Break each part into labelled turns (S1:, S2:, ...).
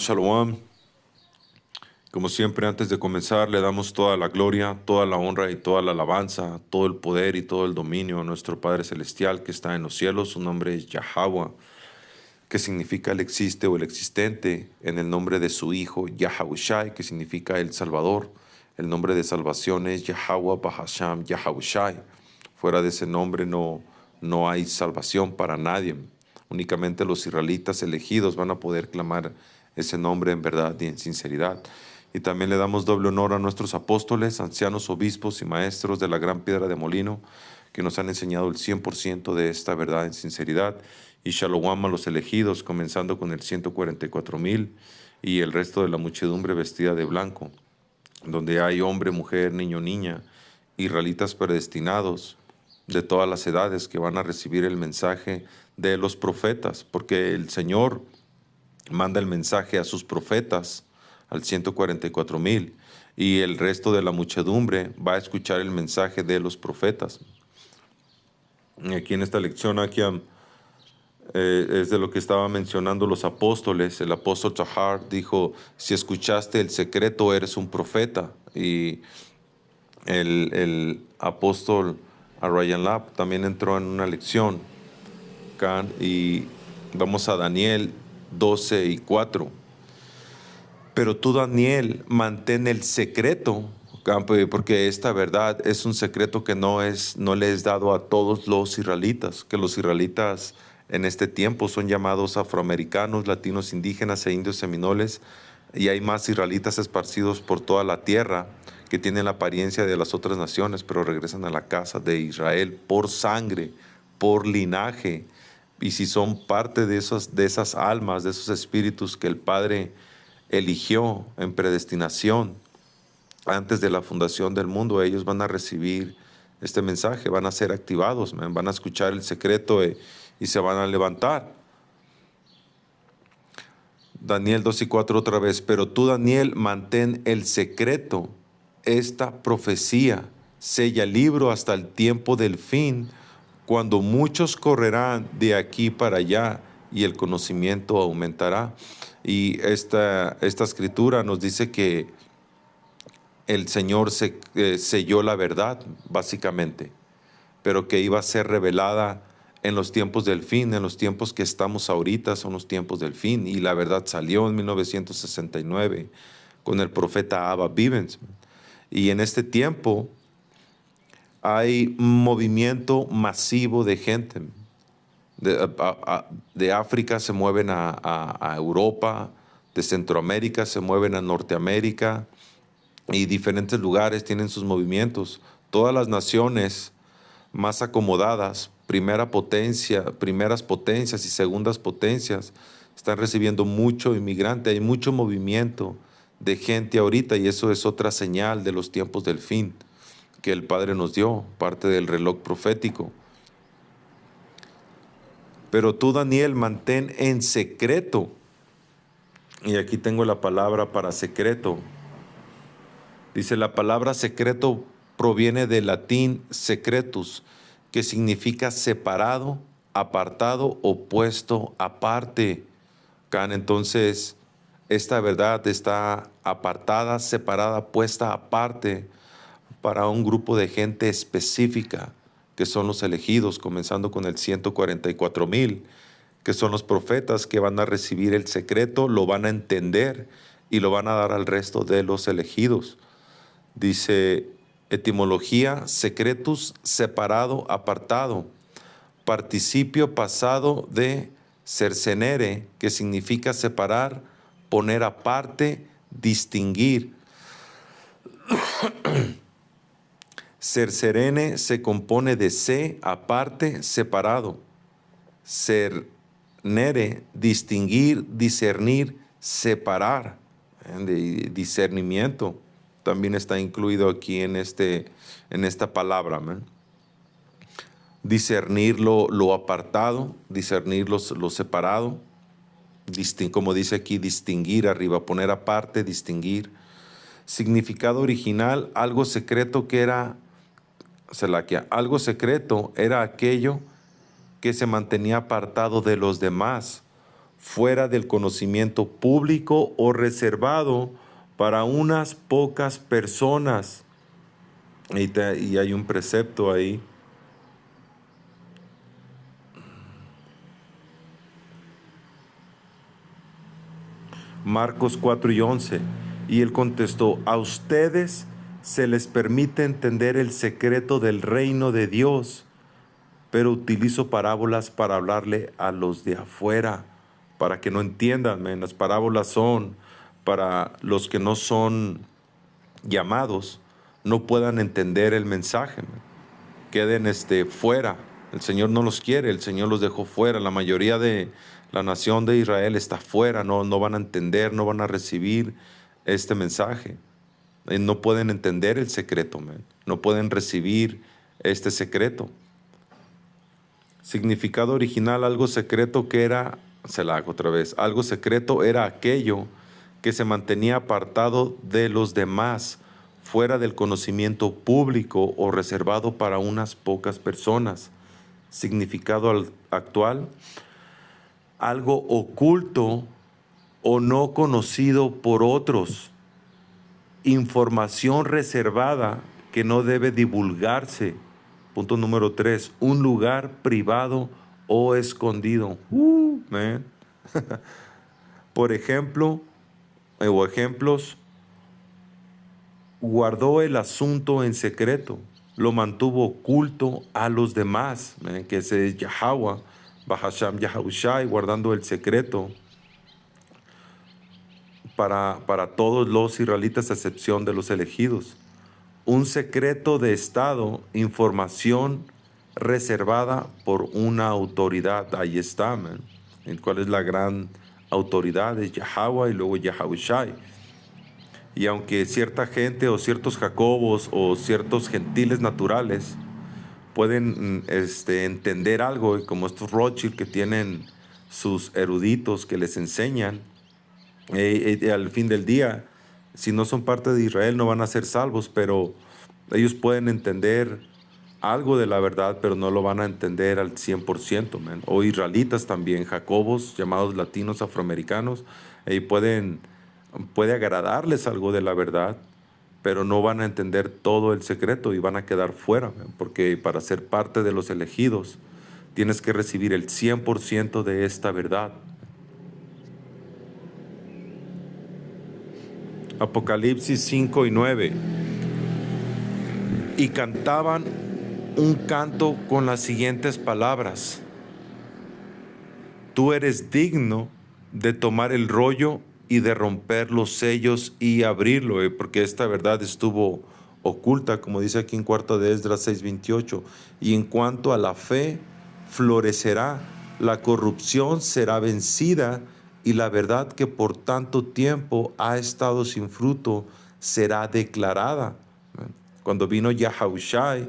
S1: Shalom. Como siempre, antes de comenzar, le damos toda la gloria, toda la honra y toda la alabanza, todo el poder y todo el dominio a nuestro Padre Celestial que está en los cielos. Su nombre es Yahweh, que significa el existe o el existente, en el nombre de su Hijo Yahawashi, que significa el Salvador. El nombre de salvación es Yahweh Bahasham Yahawashi. Fuera de ese nombre no hay salvación para nadie. Únicamente los israelitas elegidos van a poder clamar ese nombre en verdad y en sinceridad. Y también le damos doble honor a nuestros apóstoles, ancianos, obispos y maestros de la gran piedra de molino, que nos han enseñado el 100% de esta verdad en sinceridad. Y Shalom a los elegidos, comenzando con el 144,000 y el resto de la muchedumbre vestida de blanco, donde hay hombre, mujer, niño, niña, israelitas predestinados de todas las edades que van a recibir el mensaje de los profetas, porque el Señor manda el mensaje a sus profetas, al 144,000, y el resto de la muchedumbre va a escuchar el mensaje de los profetas. Y aquí en esta lección, es de lo que estaban mencionando los apóstoles. El apóstol Tahar dijo: si escuchaste el secreto, eres un profeta. Y el apóstol Ryan Lab también entró en una lección. Y vamos a Daniel 12:4. Pero tú, Daniel, mantén el secreto, porque esta verdad es un secreto que no le es dado a todos los israelitas, que los israelitas en este tiempo son llamados afroamericanos, latinos, indígenas e indios seminoles, y hay más israelitas esparcidos por toda la tierra que tienen la apariencia de las otras naciones, pero regresan a la casa de Israel por sangre, por linaje. Y si son parte de esas almas, de esos espíritus que el Padre eligió en predestinación antes de la fundación del mundo, ellos van a recibir este mensaje, van a ser activados, van a escuchar el secreto y se van a levantar. Daniel 2:4 otra vez. Pero tú, Daniel, mantén el secreto, esta profecía, sella el libro hasta el tiempo del fin, cuando muchos correrán de aquí para allá y el conocimiento aumentará. Y esta escritura nos dice que el Señor selló la verdad, básicamente, pero que iba a ser revelada en los tiempos del fin. En los tiempos que estamos ahorita son los tiempos del fin. Y la verdad salió en 1969 con el profeta Abba Bivens. Y en este tiempo hay un movimiento masivo de gente. De África se mueven a Europa, de Centroamérica se mueven a Norteamérica, y diferentes lugares tienen sus movimientos. Todas las naciones más acomodadas, primeras potencias y segundas potencias, están recibiendo mucho inmigrante. Hay mucho movimiento de gente ahorita, y eso es otra señal de los tiempos del fin que el Padre nos dio, parte del reloj profético. Pero tú, Daniel, mantén en secreto. Y aquí tengo la palabra para secreto. Dice: la palabra secreto proviene del latín secretus, que significa separado, apartado o puesto aparte. Entonces, esta verdad está apartada, separada, puesta aparte para un grupo de gente específica, que son los elegidos, comenzando con el 144,000, que son los profetas que van a recibir el secreto, lo van a entender y lo van a dar al resto de los elegidos. Dice etimología: secretus, separado, apartado. Participio pasado de cercenere, que significa separar, poner aparte, distinguir. Cercerene se compone de se, aparte, separado. Cernere, distinguir, discernir, separar. De discernimiento también está incluido aquí en esta palabra. Discernir lo apartado, discernir lo separado, como dice aquí, distinguir arriba, poner aparte, distinguir. Significado original: algo secreto algo secreto era aquello que se mantenía apartado de los demás, fuera del conocimiento público o reservado para unas pocas personas. Y hay un precepto ahí. Marcos 4:11. Y él contestó: a ustedes se les permite entender el secreto del reino de Dios, pero utilizo parábolas para hablarle a los de afuera, para que no entiendan. Las parábolas son para los que no son llamados, no puedan entender el mensaje, queden fuera. El Señor no los quiere, el Señor los dejó fuera. La mayoría de la nación de Israel está fuera, no van a entender, no van a recibir este mensaje. No pueden entender el secreto, no pueden recibir este secreto. Significado original: algo secreto que era, se la hago otra vez, algo secreto era aquello que se mantenía apartado de los demás, fuera del conocimiento público o reservado para unas pocas personas. Significado actual: algo oculto o no conocido por otros. Información reservada que no debe divulgarse. Punto número 3, un lugar privado o escondido. Man. Por ejemplo, o ejemplos: guardó el asunto en secreto, lo mantuvo oculto a los demás, que ese es Yahweh, Bahasham Yahushai, guardando el secreto para todos los israelitas, a excepción de los elegidos. Un secreto de Estado, información reservada por una autoridad. Ahí está, ¿Cuál es la gran autoridad? Es Yahweh y luego Yahushai. Y aunque cierta gente o ciertos Jacobos o ciertos gentiles naturales pueden entender algo, como estos Rothschild que tienen sus eruditos que les enseñan, al fin del día, si no son parte de Israel, no van a ser salvos, pero ellos pueden entender algo de la verdad, pero no lo van a entender al 100%, O israelitas también, Jacobos, llamados latinos, afroamericanos, puede agradarles algo de la verdad, pero no van a entender todo el secreto y van a quedar fuera, porque para ser parte de los elegidos tienes que recibir el 100% de esta verdad. Apocalipsis 5:9. Y cantaban un canto con las siguientes palabras: tú eres digno de tomar el rollo y de romper los sellos y abrirlo, porque esta verdad estuvo oculta, como dice aquí en cuarto de Esdras 6:28. Y en cuanto a la fe, florecerá, la corrupción será vencida, y la verdad que por tanto tiempo ha estado sin fruto será declarada. Cuando vino Yahushai,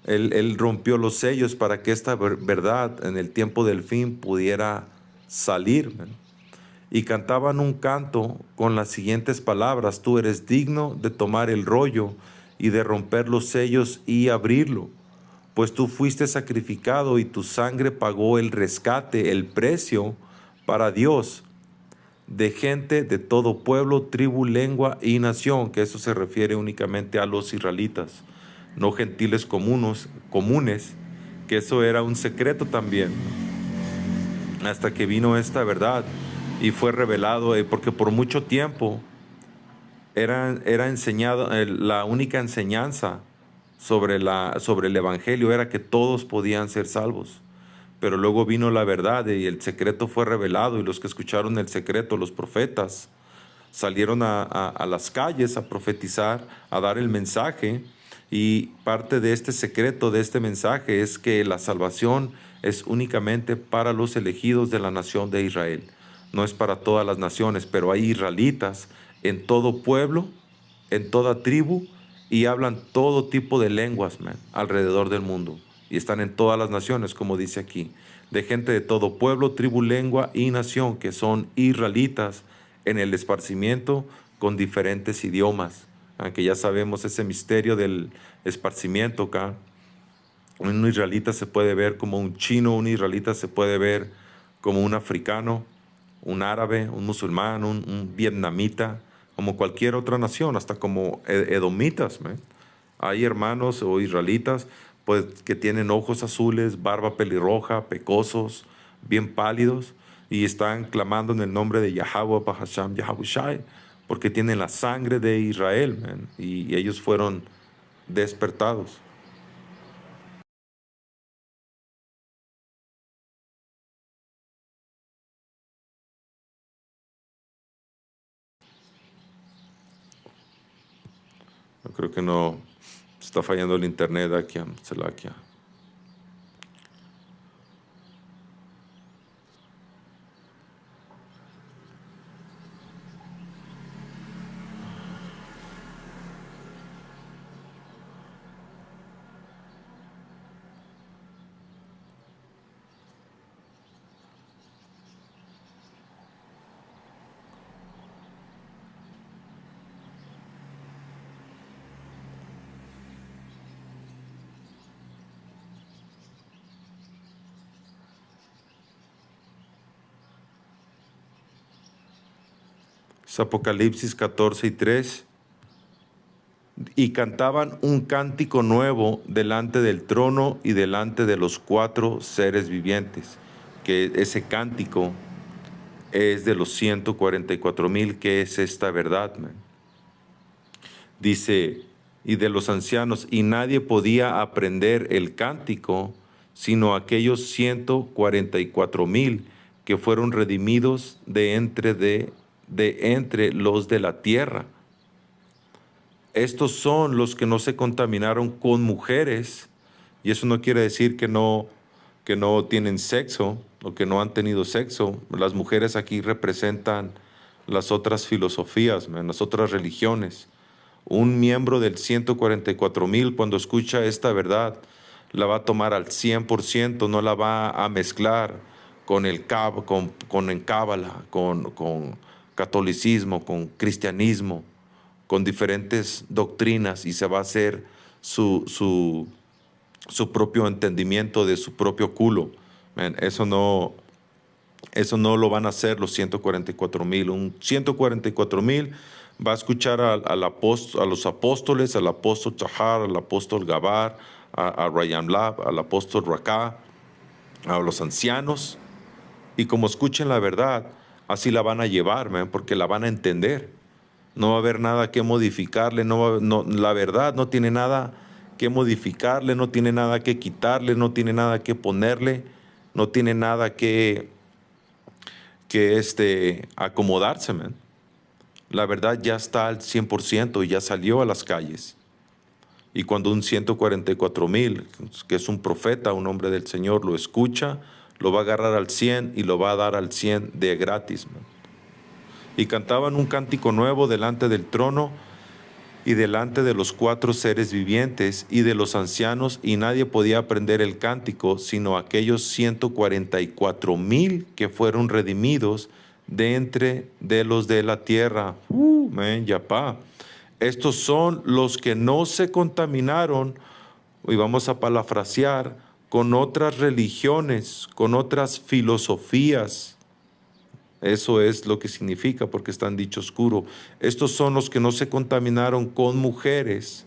S1: él rompió los sellos para que esta verdad en el tiempo del fin pudiera salir. Y cantaban un canto con las siguientes palabras: tú eres digno de tomar el rollo y de romper los sellos y abrirlo, pues tú fuiste sacrificado y tu sangre pagó el rescate, el precio para Dios, de gente de todo pueblo, tribu, lengua y nación, que eso se refiere únicamente a los israelitas, no gentiles comunes, que eso era un secreto también, hasta que vino esta verdad y fue revelado, porque por mucho tiempo era enseñado, la única enseñanza sobre el evangelio era que todos podían ser salvos. Pero luego vino la verdad y el secreto fue revelado, y los que escucharon el secreto, los profetas, salieron a las calles a profetizar, a dar el mensaje. Y parte de este secreto, de este mensaje, es que la salvación es únicamente para los elegidos de la nación de Israel. No es para todas las naciones, pero hay israelitas en todo pueblo, en toda tribu, y hablan todo tipo de lenguas, alrededor del mundo. Y están en todas las naciones, como dice aquí, de gente de todo pueblo, tribu, lengua y nación, que son israelitas en el esparcimiento con diferentes idiomas. Aunque ya sabemos ese misterio del esparcimiento acá. Un israelita se puede ver como un chino, un israelita se puede ver como un africano, un árabe, un musulmán, un vietnamita, como cualquier otra nación, hasta como edomitas, man. Hay hermanos o israelitas pues, que tienen ojos azules, barba pelirroja, pecosos, bien pálidos, y están clamando en el nombre de Yahweh Bahasham Yahushai, porque tienen la sangre de Israel, man, y ellos fueron despertados. Yo creo que no está fallando el internet aquí en Salakia. Es Apocalipsis 14:3. Y cantaban un cántico nuevo delante del trono y delante de los cuatro seres vivientes. Que ese cántico es de los 144,000, que es esta verdad, man. Dice, y de los ancianos, y nadie podía aprender el cántico, sino aquellos 144,000 que fueron redimidos de entre los de la tierra. Estos son los que no se contaminaron con mujeres, y eso no quiere decir que no tienen sexo o que no han tenido sexo. Las mujeres aquí representan las otras filosofías, man, las otras religiones. Un miembro del 144,000, cuando escucha esta verdad, la va a tomar al 100%, no la va a mezclar con el cábala, con catolicismo, con cristianismo, con diferentes doctrinas, y se va a hacer su propio entendimiento de su propio culo. Man, eso no lo van a hacer los 144,000. Un 144,000 va a escuchar a los apóstoles, al apóstol Chahar, al apóstol Gabar, a Rayam Lab, al apóstol Raká, a los ancianos. Y como escuchen la verdad, así la van a llevar, man, porque la van a entender. No va a haber nada que modificarle, la verdad no tiene nada que modificarle, no tiene nada que quitarle, no tiene nada que ponerle, no tiene nada que acomodarse, man. La verdad ya está al 100% y ya salió a las calles. Y cuando un 144,000, que es un profeta, un hombre del Señor, lo escucha, lo va a agarrar al 100 y lo va a dar al 100 de gratis, man. Y cantaban un cántico nuevo delante del trono y delante de los cuatro seres vivientes y de los ancianos, y nadie podía aprender el cántico, sino aquellos 144,000 que fueron redimidos de entre de los de la tierra. Man, yapá. Estos son los que no se contaminaron, y vamos a parafrasear, con otras religiones, con otras filosofías. Eso es lo que significa, porque está en dicho oscuro. Estos son los que no se contaminaron con mujeres,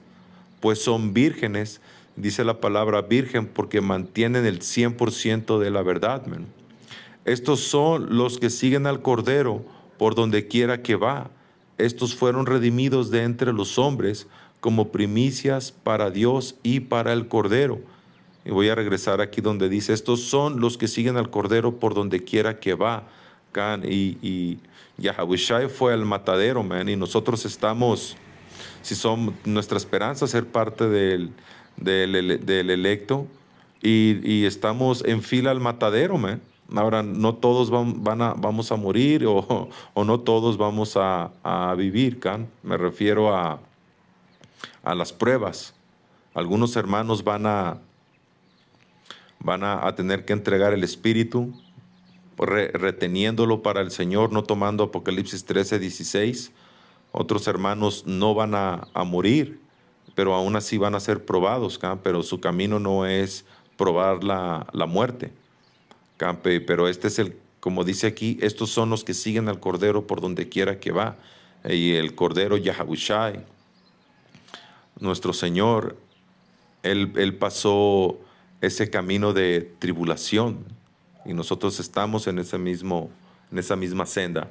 S1: pues son vírgenes. Dice la palabra virgen porque mantienen el 100% de la verdad, man. Estos son los que siguen al Cordero por donde quiera que va. Estos fueron redimidos de entre los hombres como primicias para Dios y para el Cordero. Y voy a regresar aquí donde dice, estos son los que siguen al Cordero por donde quiera que va. Y Yahushai fue al matadero, man, y nosotros estamos, si son nuestra esperanza, ser parte del electo, y estamos en fila al matadero, man. Ahora, no todos vamos a morir, o no todos vamos a vivir, can. Me refiero a las pruebas. Algunos hermanos van a tener que entregar el espíritu, reteniéndolo para el Señor, no tomando Apocalipsis 13:16. Otros hermanos no van a morir, pero aún así van a ser probados, pero su camino no es probar la muerte. Pero este es Como dice aquí, estos son los que siguen al Cordero por donde quiera que va. Y el Cordero Yahabushai, nuestro Señor, él pasó ese camino de tribulación y nosotros estamos en esa misma senda.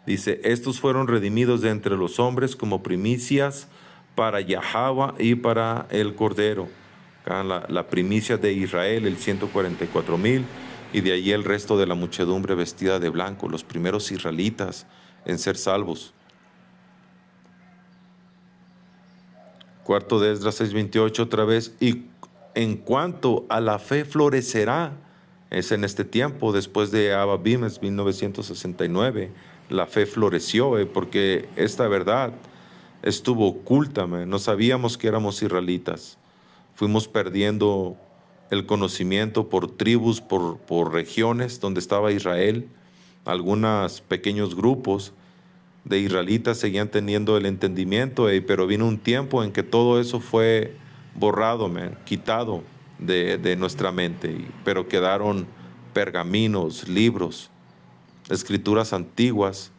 S1: Dice, estos fueron redimidos de entre los hombres como primicias para Yahweh y para el Cordero. Acá la primicia de Israel, el 144,000, y de allí el resto de la muchedumbre vestida de blanco, los primeros israelitas en ser salvos. Cuarto de Esdras 6:28 otra vez, y en cuanto a la fe florecerá, es en este tiempo, después de Abba Bimes, 1969, la fe floreció, porque esta verdad estuvo oculta, no sabíamos que éramos israelitas. Fuimos perdiendo el conocimiento por tribus, por regiones donde estaba Israel. Algunos pequeños grupos de israelitas seguían teniendo el entendimiento, pero vino un tiempo en que todo eso fue borrado, quitado de nuestra mente, pero quedaron pergaminos, libros, escrituras antiguas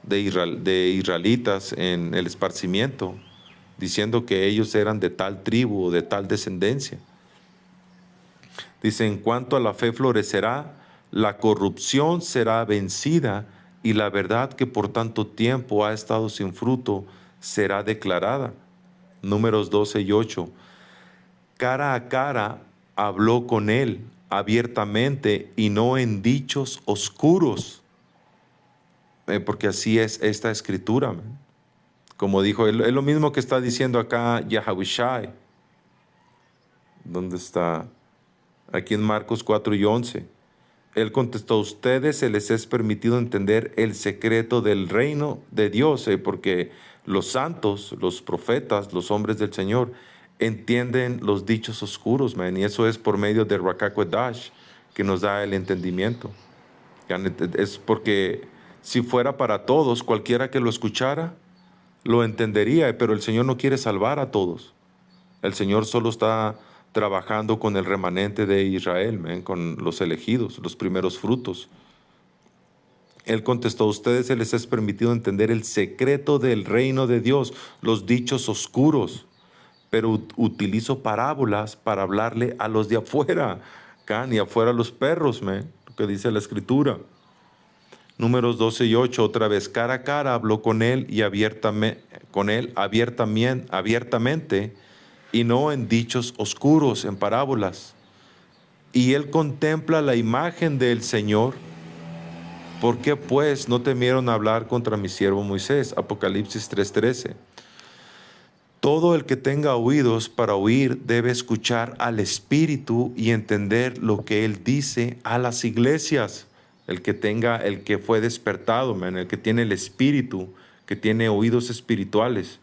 S1: de israelitas en el esparcimiento, diciendo que ellos eran de tal tribu o de tal descendencia. Dice, en cuanto a la fe florecerá, la corrupción será vencida y la verdad que por tanto tiempo ha estado sin fruto será declarada. Números 12:8. Cara a cara habló con él abiertamente y no en dichos oscuros. Porque así es esta escritura. Como dijo, es lo mismo que está diciendo acá Yahabushai. ¿Dónde está? Aquí en Marcos 4:11. Él contestó, a ustedes se les es permitido entender el secreto del reino de Dios, porque los santos, los profetas, los hombres del Señor, entienden los dichos oscuros, y eso es por medio de Rakakwadash, que nos da el entendimiento. Es porque si fuera para todos, cualquiera que lo escuchara, lo entendería, pero el Señor no quiere salvar a todos. El Señor solo está trabajando con el remanente de Israel, con los elegidos, los primeros frutos. Él contestó, a ustedes se les es permitido entender el secreto del reino de Dios, los dichos oscuros, pero utilizo parábolas para hablarle a los de afuera, y afuera a los perros, lo que dice la Escritura. Números 12:8, otra vez, cara a cara habló con él y abiertamente, y no en dichos oscuros, en parábolas. Y él contempla la imagen del Señor. ¿Por qué pues no temieron hablar contra mi siervo Moisés? Apocalipsis 3:13. Todo el que tenga oídos para oír debe escuchar al Espíritu y entender lo que Él dice a las iglesias. El que fue despertado, el que tiene el Espíritu, que tiene oídos espirituales.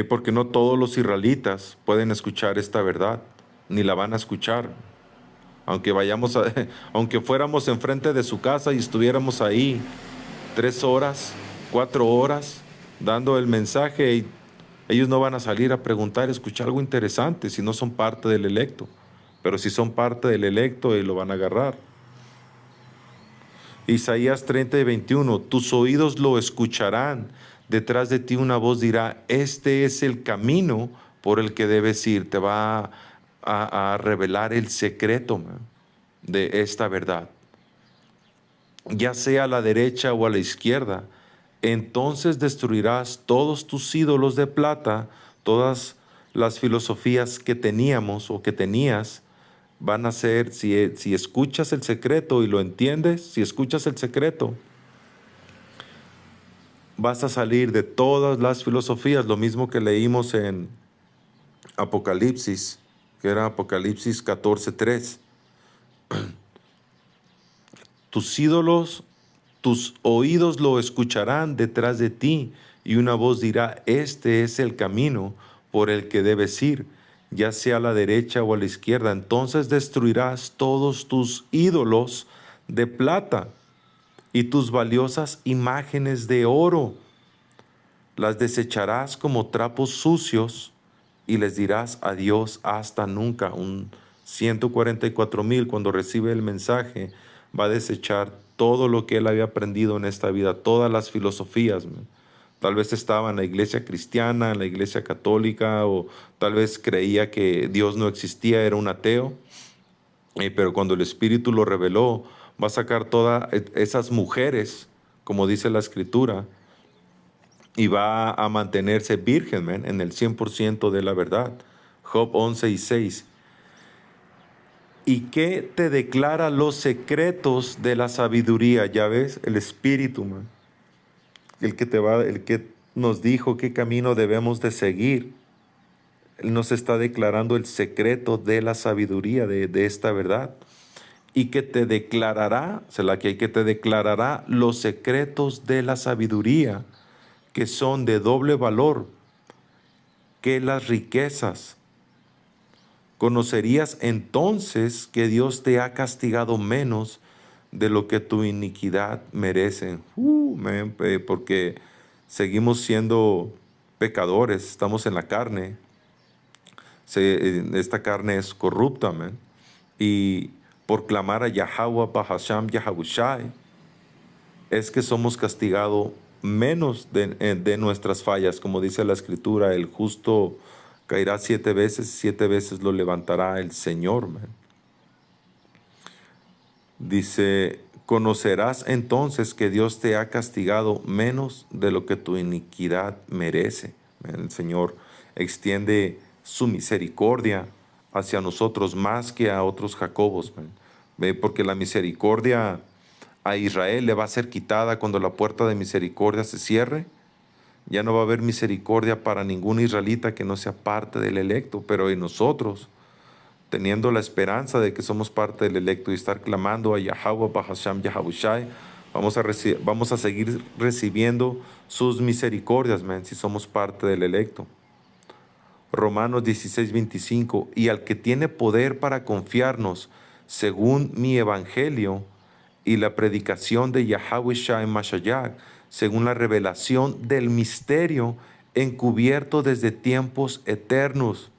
S1: Porque no todos los israelitas pueden escuchar esta verdad, ni la van a escuchar. Aunque fuéramos enfrente de su casa y estuviéramos ahí 3 horas, 4 horas, dando el mensaje, ellos no van a salir a preguntar, escuchar algo interesante, si no son parte del electo. Pero si son parte del electo, lo van a agarrar. Isaías 30:21, tus oídos lo escucharán. Detrás de ti una voz dirá, este es el camino por el que debes ir. Te va a revelar el secreto de esta verdad. Ya sea a la derecha o a la izquierda, entonces destruirás todos tus ídolos de plata, todas las filosofías que teníamos o que tenías, van a ser, si escuchas el secreto y lo entiendes, si escuchas el secreto, vas a salir de todas las filosofías, lo mismo que leímos en Apocalipsis, que era Apocalipsis 14:3. Tus ídolos, tus oídos lo escucharán detrás de ti, y una voz dirá, este es el camino por el que debes ir, ya sea a la derecha o a la izquierda. Entonces destruirás todos tus ídolos de plata y tus valiosas imágenes de oro. Las desecharás como trapos sucios y les dirás adiós hasta nunca. Un 144,000 cuando recibe el mensaje va a desechar todo lo que él había aprendido en esta vida, todas las filosofías, man. Tal vez estaba en la iglesia cristiana, en la iglesia católica, o tal vez creía que Dios no existía, era un ateo. Pero cuando el Espíritu lo reveló, va a sacar todas esas mujeres, como dice la Escritura, y va a mantenerse virgen, man, en el 100% de la verdad. Job 11:6. ¿Y qué te declara los secretos de la sabiduría? Ya ves, el Espíritu, man, el que nos dijo qué camino debemos de seguir. Él nos está declarando el secreto de la sabiduría, de esta verdad. Y que te declarará, que te declarará los secretos de la sabiduría, que son de doble valor que las riquezas. Conocerías entonces que Dios te ha castigado menos de lo que tu iniquidad merece. Porque seguimos siendo pecadores, estamos en la carne. Esta carne es corrupta, man. Y por clamar a Yahweh Bahasham Yahabushai, es que somos castigados menos de nuestras fallas, como dice la Escritura, el justo caerá 7 veces lo levantará el Señor, man. Dice, conocerás entonces que Dios te ha castigado menos de lo que tu iniquidad merece. El Señor extiende su misericordia hacia nosotros más que a otros Jacobos, man. Porque la misericordia a Israel le va a ser quitada cuando la puerta de misericordia se cierre. Ya no va a haber misericordia para ningún israelita que no sea parte del electo, pero en nosotros, teniendo la esperanza de que somos parte del electo y estar clamando a Yahweh Bahasham Yahabushai, vamos a seguir recibiendo sus misericordias, man, si somos parte del electo. Romanos 16:25, y al que tiene poder para confiarnos según mi evangelio y la predicación de Yahweh Shai Mashayak, según la revelación del misterio encubierto desde tiempos eternos.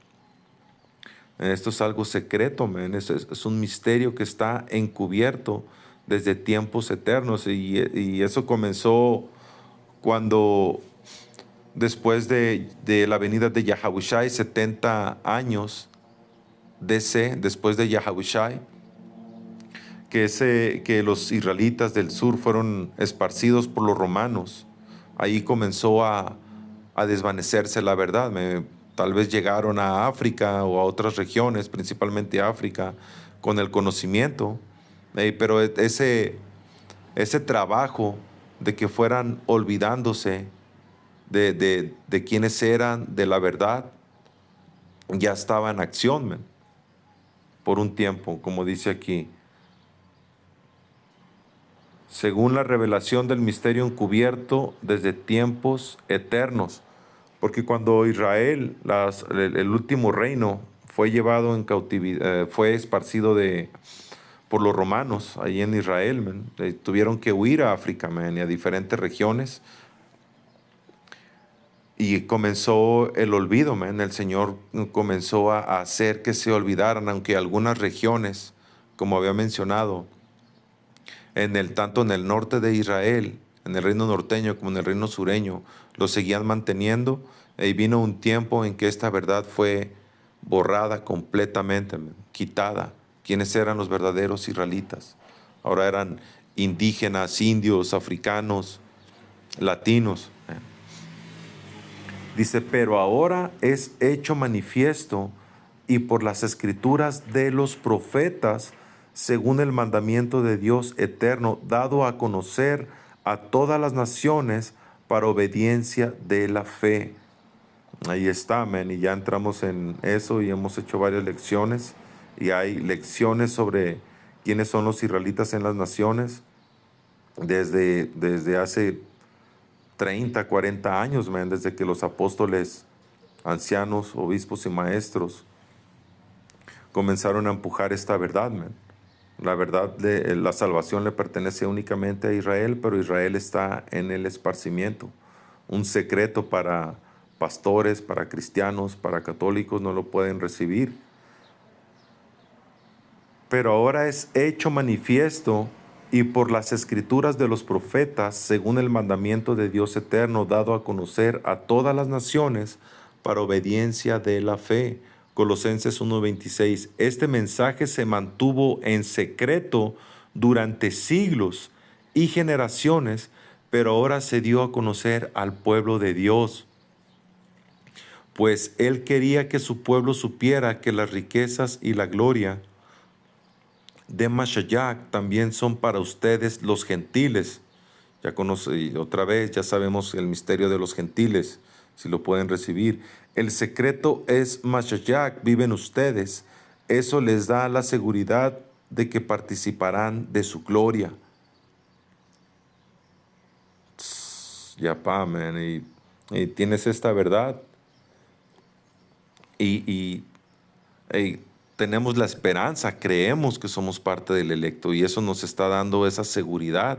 S1: Esto es algo secreto, man. Es un misterio que está encubierto desde tiempos eternos. Y eso comenzó cuando, después de la venida de Yahabushai, 70 años DC, después de Yahabushai, que los israelitas del sur fueron esparcidos por los romanos. Ahí comenzó a desvanecerse la verdad. Tal vez llegaron a África o a otras regiones, principalmente África, con el conocimiento. Pero ese trabajo de que fueran olvidándose de quiénes eran, de la verdad, ya estaba en acción, man, por un tiempo, como dice aquí. Según la revelación del misterio encubierto desde tiempos eternos. Porque cuando Israel, el último reino, fue llevado en cautividad, fue esparcido por los romanos ahí en Israel, man, tuvieron que huir a África, man, y a diferentes regiones. Y comenzó el olvido, man. El Señor comenzó a hacer que se olvidaran, aunque algunas regiones, como había mencionado, tanto en el norte de Israel, en el reino norteño como en el reino sureño, lo seguían manteniendo. Y vino un tiempo en que esta verdad fue borrada completamente, man, quitada. ¿Quiénes eran los verdaderos israelitas? Ahora eran indígenas, indios, africanos, latinos. Dice, pero ahora es hecho manifiesto y por las escrituras de los profetas, según el mandamiento de Dios eterno, dado a conocer a todas las naciones para obediencia de la fe. Ahí está, amén. Y ya entramos en eso y hemos hecho varias lecciones. Y hay lecciones sobre quiénes son los israelitas en las naciones desde hace 30, 40 años, man, desde que los apóstoles, ancianos, obispos y maestros comenzaron a empujar esta verdad, man. La verdad de la salvación le pertenece únicamente a Israel, pero Israel está en el esparcimiento. Un secreto para pastores, para cristianos, para católicos no lo pueden recibir. pero ahora es hecho manifiesto y por las escrituras de los profetas, según el mandamiento de Dios eterno, dado a conocer a todas las naciones para obediencia de la fe. Colosenses 1:26. Este mensaje se mantuvo en secreto durante siglos y generaciones, pero ahora se dio a conocer al pueblo de Dios, pues Él quería que su pueblo supiera que las riquezas y la gloria de Mashiach también son para ustedes los gentiles. Ya conoce, otra vez, ya sabemos el misterio de los gentiles, si lo pueden recibir. El secreto es Mashiach, viven ustedes. Eso les da la seguridad de que participarán de su gloria. Ya, pa, man, y tienes esta verdad y hey, tenemos la esperanza, creemos que somos parte del electo y eso nos está dando esa seguridad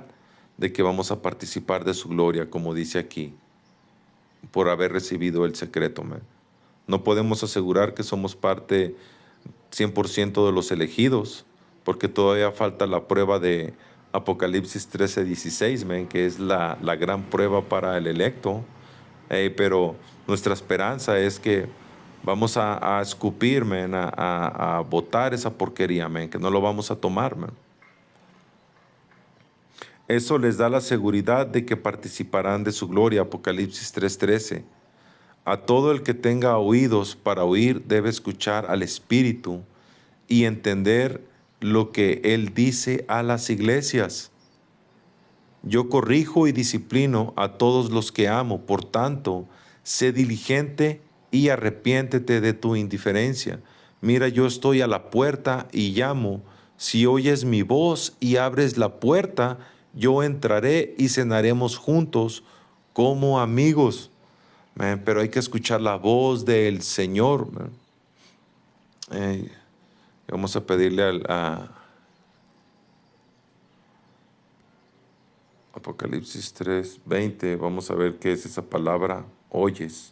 S1: de que vamos a participar de su gloria, como dice aquí, por haber recibido el secreto, man. No podemos asegurar que somos parte 100% de los elegidos, porque todavía falta la prueba de Apocalipsis 13:16, man, que es la gran prueba para el electo. Pero nuestra esperanza es que vamos a escupir, man, a botar esa porquería, man, que no lo vamos a tomar, man. Eso les da la seguridad de que participarán de su gloria, Apocalipsis 3:13. A todo el que tenga oídos para oír debe escuchar al Espíritu y entender lo que Él dice a las iglesias. Yo corrijo y disciplino a todos los que amo, por tanto, sé diligente y arrepiéntete de tu indiferencia. Mira, yo estoy a la puerta y llamo. Si oyes mi voz y abres la puerta, yo entraré y cenaremos juntos como amigos. Man, pero hay que escuchar la voz del Señor, man. Eh, Vamos a pedirle a Apocalipsis 3:20, vamos a ver qué es esa palabra, oyes.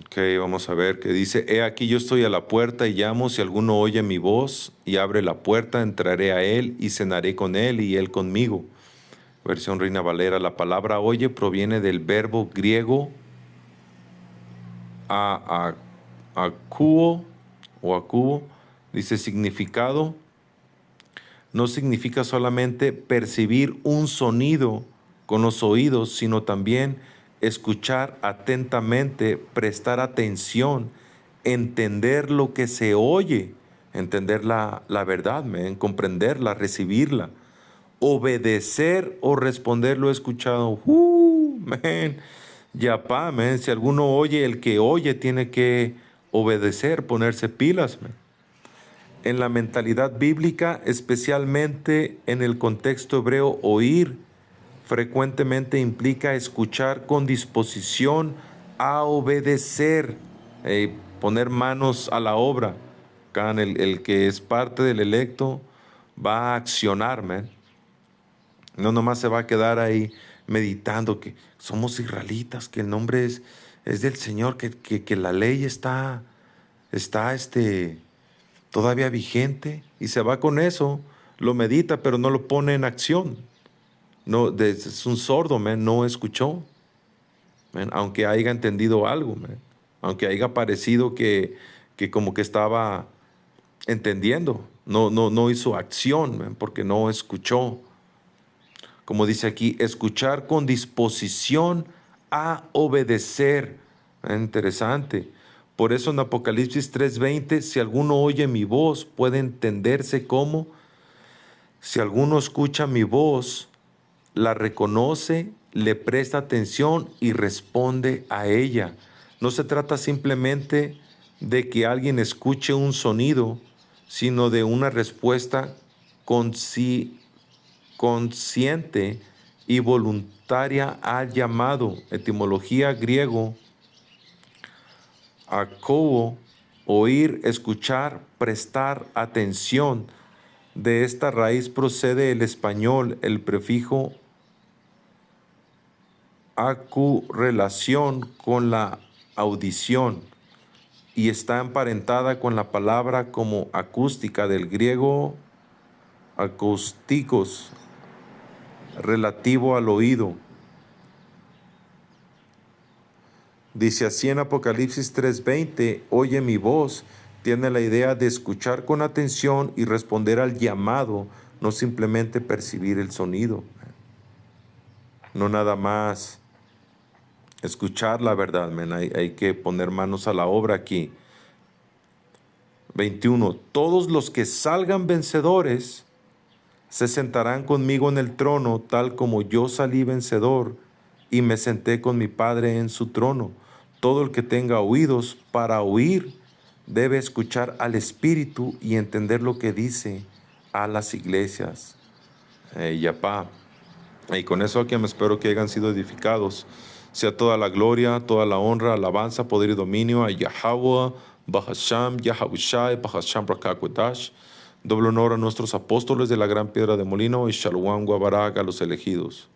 S1: Ok, vamos a ver qué dice. He aquí yo estoy a la puerta y llamo, si alguno oye mi voz y abre la puerta, entraré a él y cenaré con él y él conmigo. Versión Reina Valera, la palabra oye proviene del verbo griego akuo o akuo. Dice significado, no significa solamente percibir un sonido con los oídos, sino también escuchar atentamente, prestar atención, entender lo que se oye, entender la verdad, man, comprenderla, recibirla, obedecer o responder lo escuchado. Man, ya pa, man, si alguno oye, el que oye tiene que obedecer, ponerse pilas, man. En la mentalidad bíblica, especialmente en el contexto hebreo, oír frecuentemente implica escuchar con disposición a obedecer, poner manos a la obra. Acá el que es parte del electo va a accionar, man. No nomás se va a quedar ahí meditando que somos israelitas, que el nombre es del Señor, que la ley está todavía vigente y se va con eso, lo medita, pero no lo pone en acción. No, es un sordo, man, no escuchó, man, aunque haya entendido algo, man, aunque haya parecido que como que estaba entendiendo, no hizo acción, man, porque no escuchó. Como dice aquí, escuchar con disposición a obedecer. Interesante. Por eso en Apocalipsis 3:20, si alguno oye mi voz, puede entenderse como, si alguno escucha mi voz, la reconoce, le presta atención y responde a ella. No se trata simplemente de que alguien escuche un sonido, sino de una respuesta consciente y voluntaria al llamado. Etimología griego, Acobo, oír, escuchar, prestar atención. De esta raíz procede el español, el prefijo acu, relación con la audición, y está emparentada con la palabra como acústica del griego acústicos, relativo al oído. Dice así en Apocalipsis 3:20, oye mi voz, tiene la idea de escuchar con atención y responder al llamado, no simplemente percibir el sonido. No nada más escuchar la verdad, man. Hay que poner manos a la obra aquí. 21. Todos los que salgan vencedores se sentarán conmigo en el trono, tal como yo salí vencedor y me senté con mi Padre en su trono. Todo el que tenga oídos para oír debe escuchar al Espíritu y entender lo que dice a las iglesias. Yapá. Y con eso que me espero que hayan sido edificados. Sea toda la gloria, toda la honra, alabanza, poder y dominio a Yahweh, Bahasham, Yahabushai, Bahasham Rakakwadash. Doble honor a nuestros apóstoles de la gran piedra de molino y Shalom Guabarag a los elegidos.